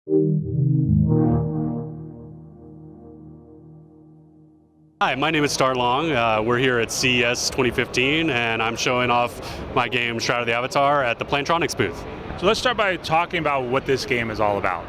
Hi, my name is Starr. We're here at CES 2015, and I'm showing off my game Shroud of the Avatar at the Plantronics booth. So let's start by talking about what this game is all about.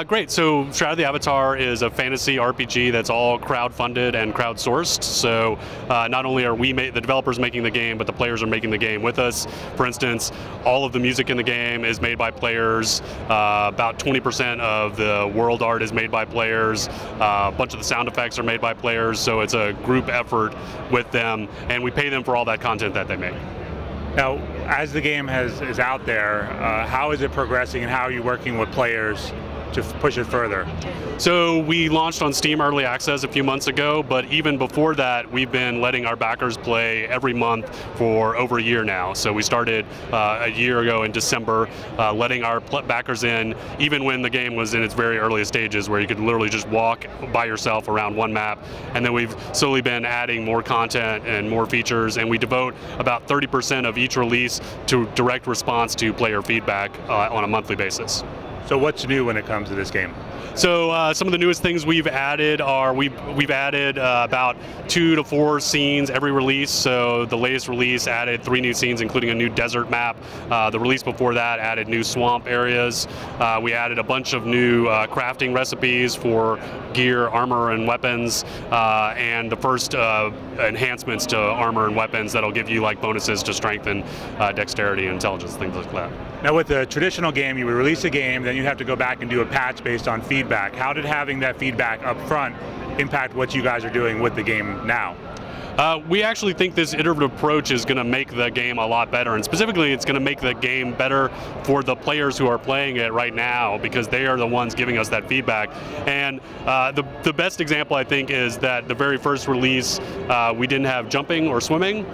Great. So Shroud of the Avatar is a fantasy RPG that's all crowd-funded and crowd-sourced. So not only are we the developers making the game, but the players are making the game with us. For instance, all of the music in the game is made by players. About 20% of the world art is made by players. A bunch of the sound effects are made by players. So it's a group effort with them, and we pay them for all that content that they make. Now, as the game is out there, how is it progressing, and how are you working with players to push it further? So we launched on Steam Early Access a few months ago, but even before that, we've been letting our backers play every month for over a year now. So we started a year ago in December, letting our backers in, even when the game was in its very earliest stages, where you could literally just walk by yourself around one map. And then we've slowly been adding more content and more features, and we devote about 30% of each release to direct response to player feedback on a monthly basis. So what's new when it comes to this game? So some of the newest things we've added are we've added about 2 to 4 scenes every release. So the latest release added 3 new scenes, including a new desert map. The release before that added new swamp areas. We added a bunch of new crafting recipes for gear, armor, and weapons, and the first enhancements to armor and weapons that'll give you like bonuses to strength and dexterity and intelligence, things like that. Now, with the traditional game, you would release a game, then you have to go back and do a patch based on feedback. How did having that feedback up front impact what you guys are doing with the game now? We actually think this iterative approach is going to make the game a lot better, and specifically it's going to make the game better for the players who are playing it right now, because they are the ones giving us that feedback. And the best example, I think, is that the very first release we didn't have jumping or swimming,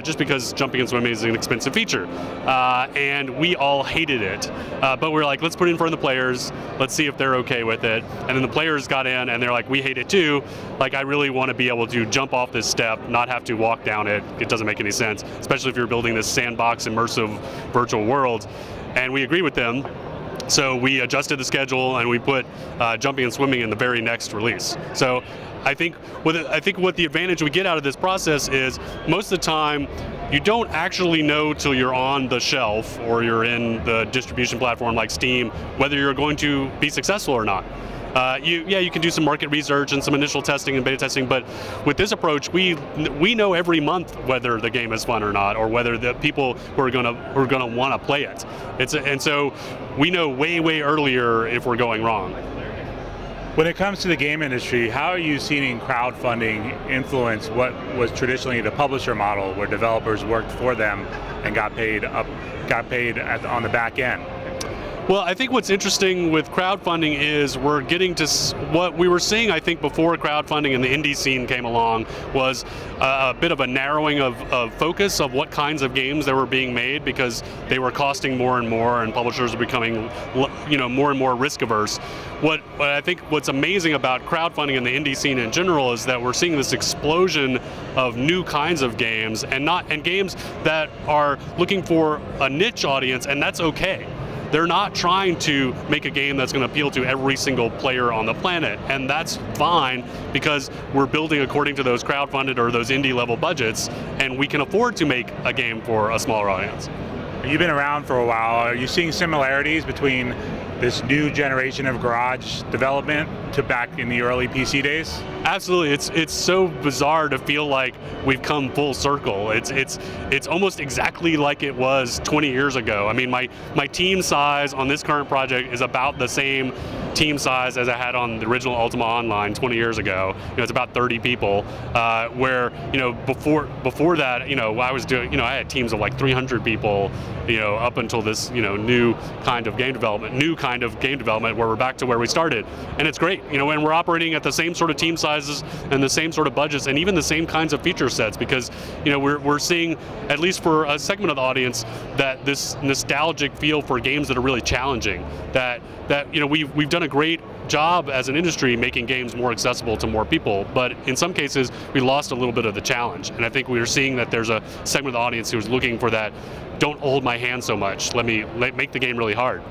just because jumping and swimming is an expensive feature, and we all hated it. But we're like, let's put it in front of the players, let's see if they're okay with it. And then the players got in and they're like, we hate it too. Like, I really want to be able to jump off this step, not have to walk down it. It doesn't make any sense, especially if you're building this sandbox immersive virtual world. And we agree with them. So we adjusted the schedule and we put jumping and swimming in the very next release. So I think what the advantage we get out of this process is most of the time you don't actually know till you're on the shelf or you're in the distribution platform like Steam whether you're going to be successful or not. You can do some market research and some initial testing and beta testing, but with this approach, we know every month whether the game is fun or not, or whether the people who are gonna want to play it. And so we know way earlier if we're going wrong. When it comes to the game industry, how are you seeing crowdfunding influence what was traditionally the publisher model, where developers worked for them and got paid on the back end? Well, I think what's interesting with crowdfunding is we're getting to what we were seeing, I think, before crowdfunding and the indie scene came along was a bit of a narrowing of focus of what kinds of games that were being made, because they were costing more and more and publishers are becoming more and more risk averse. What I think what's amazing about crowdfunding and the indie scene in general is that we're seeing this explosion of new kinds of games and games that are looking for a niche audience, and that's okay. They're not trying to make a game that's going to appeal to every single player on the planet, and that's fine because we're building according to those crowdfunded or those indie level budgets, and we can afford to make a game for a smaller audience. You've been around for a while. Are you seeing similarities between this new generation of garage development to back in the early PC days? Absolutely. It's so bizarre to feel like we've come full circle. It's almost exactly like it was 20 years ago. I mean, my team size on this current project is about the same team size as I had on the original Ultima Online 20 years ago. It's about 30 people. Where before that, I was doing, I had teams of like 300 people, up until this, new kind of game development where we're back to where we started, and it's great. And we're operating at the same sort of team sizes and the same sort of budgets and even the same kinds of feature sets, because we're seeing, at least for a segment of the audience, that this nostalgic feel for games that are really challenging. That we've done a great job as an industry making games more accessible to more people, but in some cases we lost a little bit of the challenge, and I think we are seeing that there's a segment of the audience who's looking for that. Don't hold my hand so much. Let me make the game really hard.